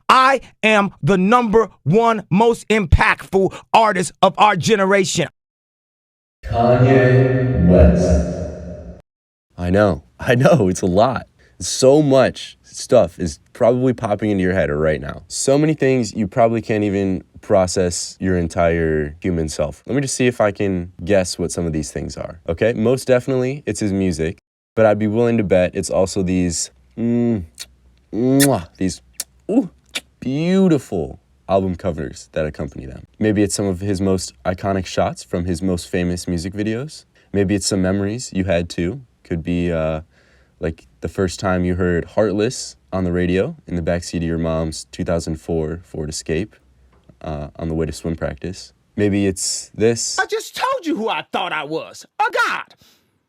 I am the #1 most impactful artist of our generation. Kanye West. I know, it's a lot. So much stuff is probably popping into your head right now. So many things you probably can't even process your entire human self. Let me just see if I can guess what some of these things are, okay? Most definitely, it's his music, but I'd be willing to bet it's also these beautiful album covers that accompany them. Maybe it's some of his most iconic shots from his most famous music videos. Maybe it's some memories you had too. Could be like the first time you heard Heartless on the radio in the backseat of your mom's 2004 Ford Escape on the way to swim practice. Maybe it's this. I just told you who I thought I was, a god.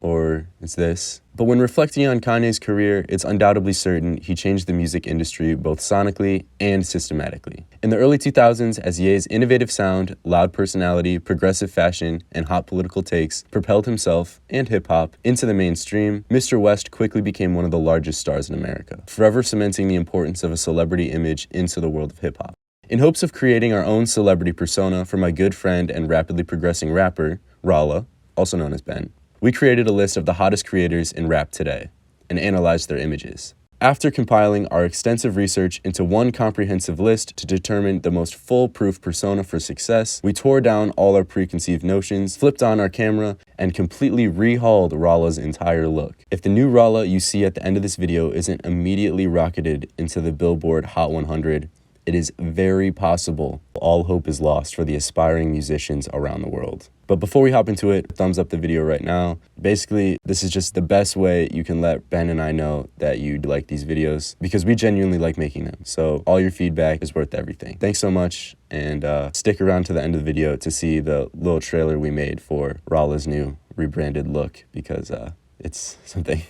Or it's this. But when reflecting on Kanye's career, it's undoubtedly certain he changed the music industry both sonically and systematically. In the early 2000s, as Ye's innovative sound, loud personality, progressive fashion, and hot political takes propelled himself and hip-hop into the mainstream, Mr. West quickly became one of the largest stars in America, forever cementing the importance of a celebrity image into the world of hip-hop. In hopes of creating our own celebrity persona for my good friend and rapidly progressing rapper, Rolla, also known as Ben, we created a list of the hottest creators in rap today and analyzed their images. After compiling our extensive research into one comprehensive list to determine the most foolproof persona for success, we tore down all our preconceived notions, flipped on our camera, and completely rehauled Rolla's entire look. If the new Rolla you see at the end of this video isn't immediately rocketed into the Billboard Hot 100, it is very possible all hope is lost for the aspiring musicians around the world. But before we hop into it, thumbs up the video right now. Basically, this is just the best way you can let Ben and I know that you like these videos because we genuinely like making them. So all your feedback is worth everything. Thanks so much, and stick around to the end of the video to see the little trailer we made for Rolla's new rebranded look because it's something.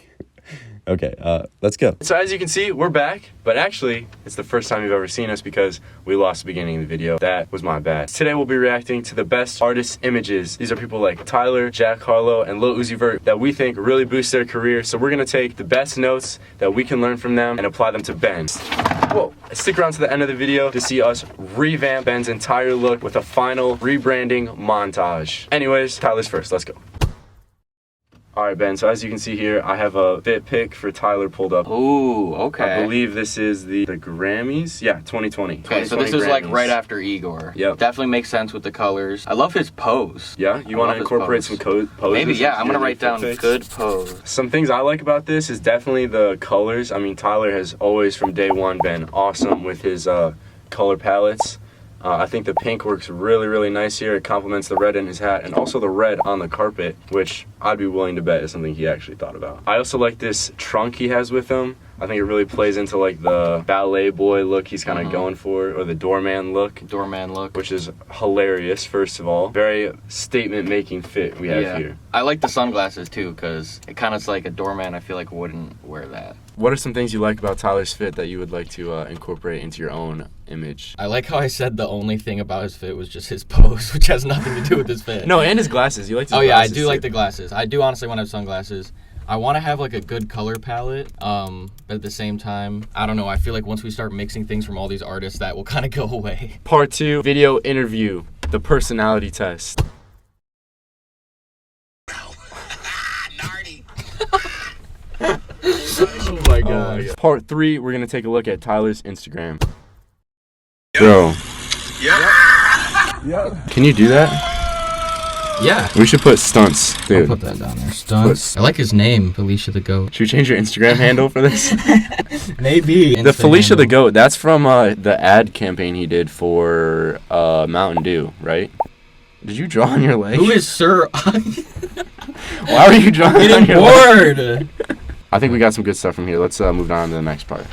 Okay, let's go. So as you can see, we're back, but actually, it's the first time you've ever seen us because we lost the beginning of the video. That was my bad. Today we'll be reacting to the best artist images. These are people like Tyler, Jack Harlow, and Lil Uzi Vert that we think really boost their career. So we're gonna take the best notes that we can learn from them and apply them to Ben. Whoa, stick around to the end of the video to see us revamp Ben's entire look with a final rebranding montage. Anyways, Tyler's first, let's go. Alright, Ben, so as you can see here, I have a fit pick for Tyler pulled up. Ooh, okay. I believe this is the Grammys. Yeah, 2020. Okay, so this is like right after Igor. Yep. Definitely makes sense with the colors. I love his pose. Yeah, you want to incorporate some poses? Maybe, yeah, I'm going to write down good pose. Some things I like about this is definitely the colors. I mean, Tyler has always from day one been awesome with his color palettes. I think the pink works really, really nice here. It complements the red in his hat and also the red on the carpet, which I'd be willing to bet is something he actually thought about. I also like this trunk he has with him. I think it really plays into like the ballet boy look he's kind of going for, or the doorman look. Doorman look. Which is hilarious, first of all. Very statement-making fit we have here. I like the sunglasses too, because it kind of is like a doorman I feel like wouldn't wear that. What are some things you like about Tyler's fit that you would like to incorporate into your own image? I like how I said the only thing about his fit was just his pose, which has nothing to do with his fit. No, and his glasses. You like his glasses? Oh yeah, I do too. like the glasses. I do honestly want to have sunglasses. I want to have like a good color palette, but at the same time, I don't know, I feel like once we start mixing things from all these artists, that will kind of go away. Part 2, video interview, the personality test. Oh my god. Part 3, we're going to take a look at Tyler's Instagram. Bro. Yeah. Can you do that? Yeah. We should put stunts, dude. I'll put that down there. Stunts. I like his name, Felicia the Goat. Should we change your Instagram handle for this? Maybe. The Felicia the Goat, that's from the ad campaign he did for Mountain Dew, right? Did you draw on your leg? Who is Sir? Why were you drawing on your leg? I think we got some good stuff from here. Let's move on to the next part.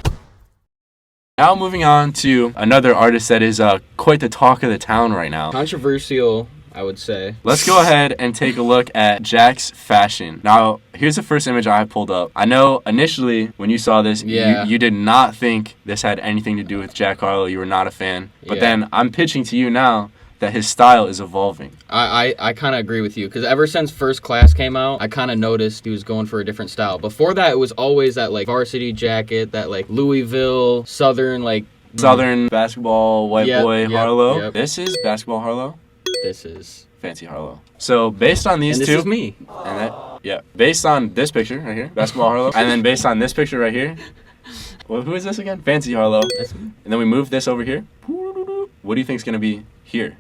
Now moving on to another artist that is quite the talk of the town right now. Controversial, I would say. Let's go ahead and take a look at Jack's fashion. Now, here's the first image I pulled up. I know initially when you saw this, you did not think this had anything to do with Jack Harlow. You were not a fan. But then I'm pitching to you now that his style is evolving. I kind of agree with you, because ever since First Class came out, I kind of noticed he was going for a different style. Before that, it was always that like varsity jacket, that like Louisville Southern like Southern basketball white boy Harlow. Yep. This is basketball Harlow. This is Fancy Harlow. So based on these and this two, is me. and that, yeah, based on this picture right here, basketball Harlow, and then based on this picture right here, well, who is this again? Fancy Harlow. That's me. And then we move this over here. What do you think is gonna be here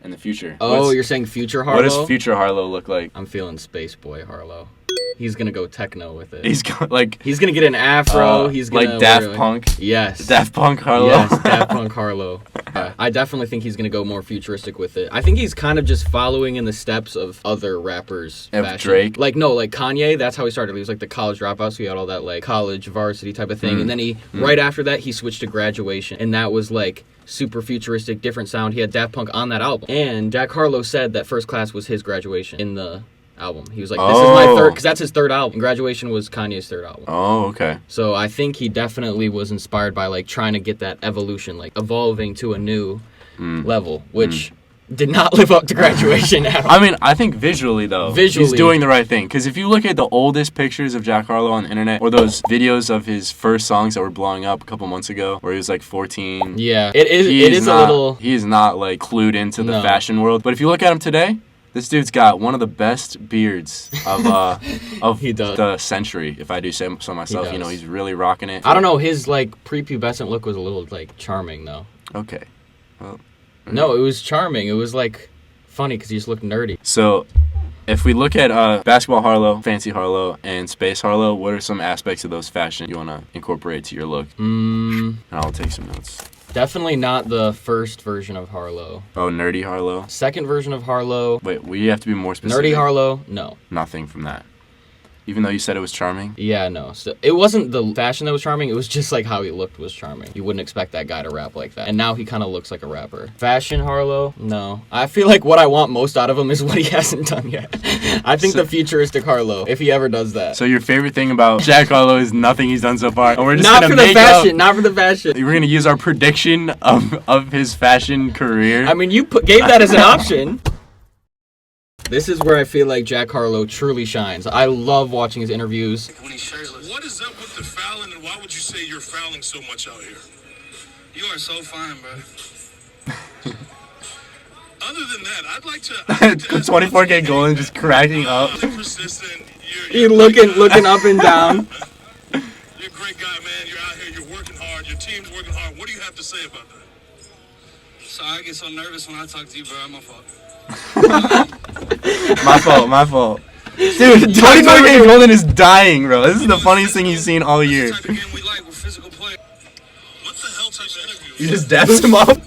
in the future? Oh, you're saying future Harlow? What does future Harlow look like? I'm feeling Space Boy Harlow. He's gonna go techno with it. He's gonna get an afro. He's gonna like Daft Punk. Yes. Daft Punk Harlow. Yes, Daft Punk Harlow. I definitely think he's gonna go more futuristic with it. I think he's kind of just following in the steps of other rappers. Of fashion. Drake? Like Kanye. That's how he started. He was like the college dropout, so he had all that like college varsity type of thing. And then right after that, he switched to Graduation, and that was like super futuristic, different sound. He had Daft Punk on that album, and Jack Harlow said that First Class was his Graduation in the album. He was like, this is my third, because that's his third album. And Graduation was Kanye's third album. Oh, okay. So I think he definitely was inspired by like trying to get that evolution, like evolving to a new level, which did not live up to Graduation at all. I mean, I think visually though, he's doing the right thing. Because if you look at the oldest pictures of Jack Harlow on the internet, or those videos of his first songs that were blowing up a couple months ago, where he was like 14. Yeah, it is a little. He is not like clued into the fashion world. But if you look at him today, this dude's got one of the best beards of the century, if I do say so myself. You know, he's really rocking it. I don't know, his like prepubescent look was a little like charming though. Okay. Well, no, it was charming. It was like funny because he just looked nerdy. So, if we look at basketball Harlow, Fancy Harlow, and Space Harlow, what are some aspects of those fashion you want to incorporate to your look? And I'll take some notes. Definitely not the first version of Harlow. Oh, nerdy Harlow? Second version of Harlow. Wait, we have to be more specific. Nerdy Harlow, no. Nothing from that. Even though you said it was charming? Yeah, no. So it wasn't the fashion that was charming. It was just like how he looked was charming. You wouldn't expect that guy to rap like that. And now he kind of looks like a rapper. Fashion Harlow? No. I feel like what I want most out of him is what he hasn't done yet. I think the futuristic Harlow, if he ever does that. So your favorite thing about Jack Harlow is nothing he's done so far. And we're just not gonna for the fashion. Not for the fashion. We're going to use our prediction of his fashion career. I mean, you gave that as an option. This is where I feel like Jack Harlow truly shines. I love watching his interviews. When he's shirtless. What is up with the fouling, and why would you say you're fouling so much out here? You are so fine, bro. Other than that, I'd like to 24K Golden just cracking up. Persistent. You're looking up and down. You're a great guy, man. You're out here. You're working hard. Your team's working hard. What do you have to say about that? So I get so nervous when I talk to you, bro. My fault. My fault. Dude, 24K Golden is dying, bro. This is the funniest thing he's seen all year. What the hell type of interview? You just dapped him up.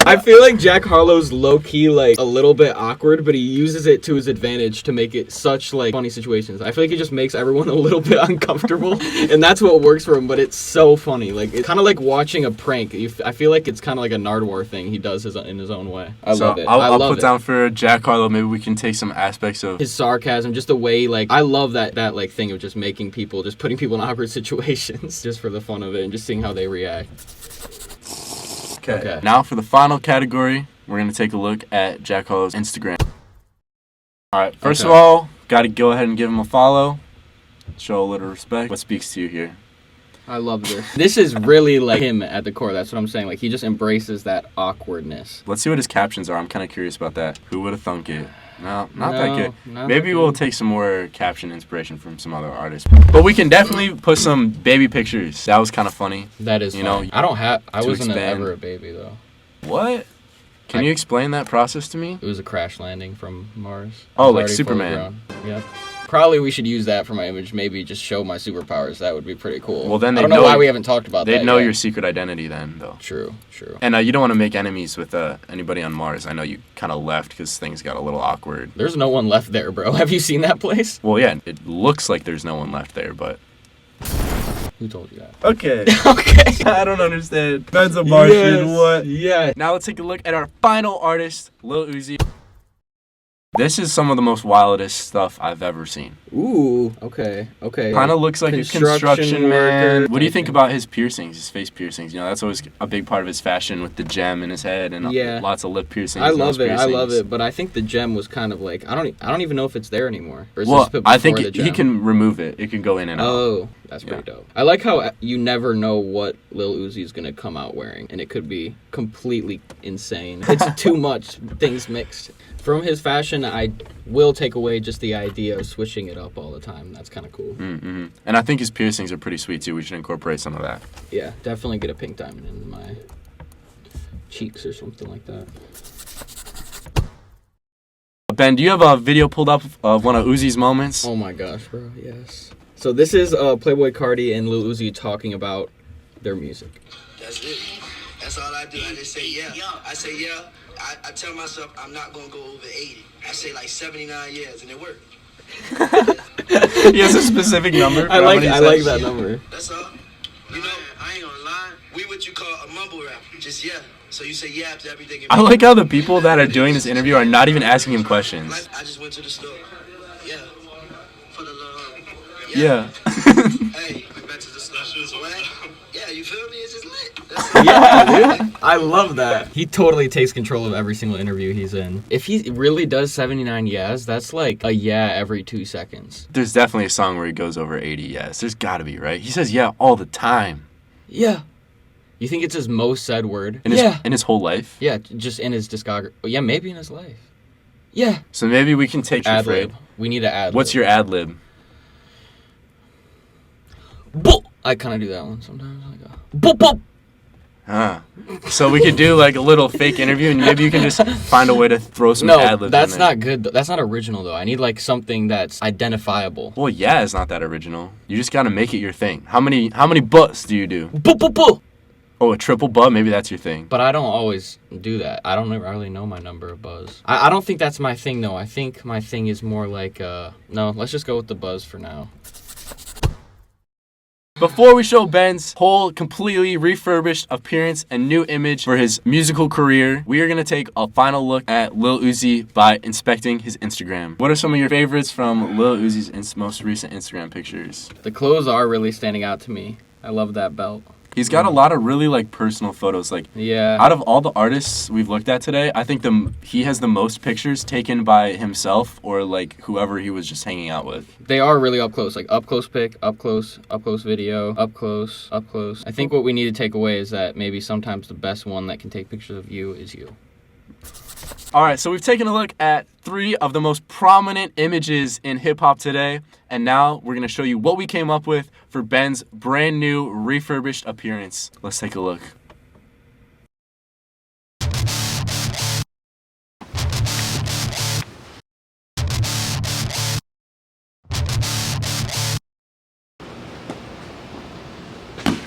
I feel like Jack Harlow's low-key, like, a little bit awkward, but he uses it to his advantage to make it such, like, funny situations. I feel like he just makes everyone a little bit uncomfortable, and that's what works for him, but it's so funny. Like, it's kind of like watching a prank. I feel like it's kind of like a Nardwuar thing he does in his own way. I love it. I'll put down for Jack Harlow, maybe we can take some aspects of his sarcasm, just the way, like, I love that like, thing of just putting people in awkward situations, just for the fun of it, and just seeing how they react. Okay. Now for the final category, we're going to take a look at Jack Harlow's Instagram. All right. First of all, got to go ahead and give him a follow. Show a little respect. What speaks to you here? I love this. This is really like him at the core. That's what I'm saying. Like, he just embraces that awkwardness. Let's see what his captions are. I'm kind of curious about that. Who would have thunk it? No, not that good. Maybe we'll take some more caption inspiration from some other artists. But we can definitely put some baby pictures. That was kind of funny. That is funny. I wasn't ever a baby, though. What? Can you explain that process to me? It was a crash landing from Mars. Oh, like Superman. Yep. Probably we should use that for my image. Maybe just show my superpowers. That would be pretty cool. Well, then I don't know why we haven't talked about that. They'd know your secret identity then, though. True. And you don't want to make enemies with anybody on Mars. I know you kind of left because things got a little awkward. There's no one left there, bro. Have you seen that place? Well, yeah, it looks like there's no one left there, but... Who told you that? Okay. Okay. I don't understand. That's a Martian. What? Yeah. Now let's take a look at our final artist, Lil Uzi. This is some of the most wildest stuff I've ever seen. Ooh, okay. Kind of looks like a construction man. What do you think about his piercings, his face piercings? You know, that's always a big part of his fashion with the gem in his head and lots of lip piercings. I love it, but I think the gem was kind of like, I don't even know if it's there anymore. Or is well, this put I think before the gem? he can remove it. It can go in and out. Oh, that's pretty dope. I like how you never know what Lil Uzi is going to come out wearing, and it could be completely insane. It's too much things mixed. From his fashion, I will take away just the idea of switching it up all the time. That's kind of cool. Mm-hmm. And I think his piercings are pretty sweet, too. We should incorporate some of that. Yeah, definitely get a pink diamond in my cheeks or something like that. Ben, do you have a video pulled up of one of Uzi's moments? Oh my gosh, bro, yes. So this is Playboi Carti and Lil Uzi talking about their music. That's it. That's all I do. I just say yeah. I say yeah. I tell myself I'm not going to go over 80. I say like 79 years, and it worked. He has a specific number. I like that number. That's all. You know, I ain't going to lie. We what you call a mumble rap. Just yeah. So you say yeah after everything. I like how the people that are doing this interview are not even asking him questions. Like, I just went to the store. Yeah. For the little. Yeah. Hey, we went to the store. What? Yeah, you feel me? It's just lit. Yeah, dude. I love that. He totally takes control of every single interview he's in. If he really does 79 yes, that's like a yeah every 2 seconds. There's definitely a song where he goes over 80 yes. There's got to be, right? He says yeah all the time. Yeah. You think it's his most said word? In his whole life? Yeah, just in his discography. Yeah, maybe in his life. Yeah. So maybe we can take your Ad-lib. phrase. We need an ad-lib. What's your ad-lib? I kind of do that one sometimes. Like boop boop. Huh. So we could do like a little fake interview, and maybe you can just find a way to throw some ad-libs in there. That's not good. That's not original, though. I need like something that's identifiable. Well, yeah, it's not that original. You just gotta make it your thing. How many butts do you do? Boop boop boop. Oh, a triple butt? Maybe that's your thing. But I don't always do that. I don't really know my number of buzz. I don't think that's my thing, though. I think my thing is more like, no, let's just go with the buzz for now. Before we show Ben's whole completely refurbished appearance and new image for his musical career, we are going to take a final look at Lil Uzi by inspecting his Instagram. What are some of your favorites from Lil Uzi's most recent Instagram pictures? The clothes are really standing out to me. I love that belt. He's got a lot of really like personal photos. Like, yeah. Out of all the artists we've looked at today, I think he has the most pictures taken by himself or like whoever he was just hanging out with. They are really up close, like up close pic, up close video, up close. I think what we need to take away is that maybe sometimes the best one that can take pictures of you is you. All right, so we've taken a look at 3 of the most prominent images in hip-hop today, and now we're going to show you what we came up with for Ben's brand new refurbished appearance. Let's take a look.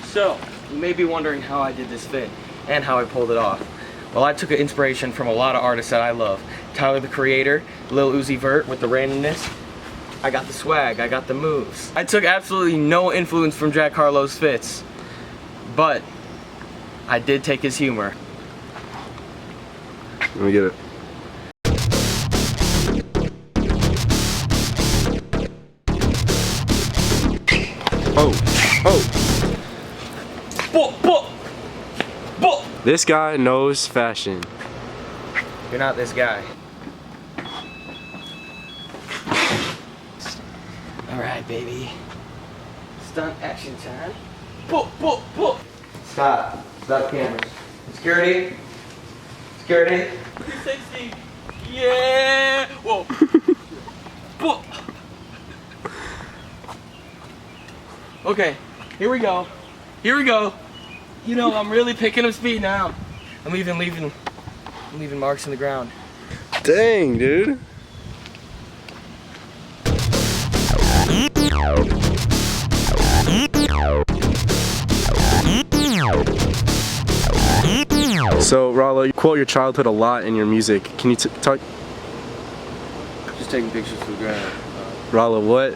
So, you may be wondering how I did this fit and how I pulled it off. Well, I took inspiration from a lot of artists that I love. Tyler, the Creator, Lil Uzi Vert with the randomness. I got the swag, I got the moves. I took absolutely no influence from Jack Harlow's fits, but I did take his humor. Let me get it. This guy knows fashion. You're not this guy. Alright, baby. Stunt action time. Stop. Stop cameras. Security. 360. Yeah. Whoa. Okay, here we go. You know, I'm really picking up speed now. I'm even leaving marks in the ground. Dang, dude. So, Rolla, you quote your childhood a lot in your music. Can you talk? Just taking pictures for the ground. Rolla, what?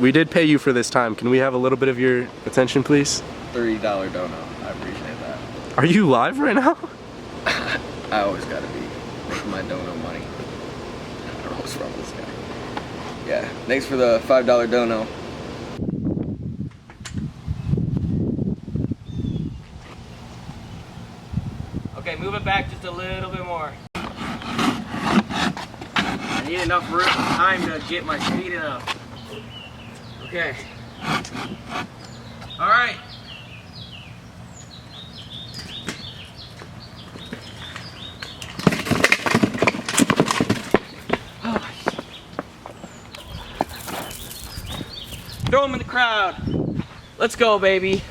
We did pay you for this time. Can we have a little bit of your attention, please? $30 dono. I appreciate that. Are you live right now? I always gotta be making my dono money. I don't know what's wrong with this guy. Yeah, thanks for the $5 dono. Okay, move it back just a little bit more. I need enough room, time to get my feet enough. Okay. All right. Throw him in the crowd. Let's go, baby.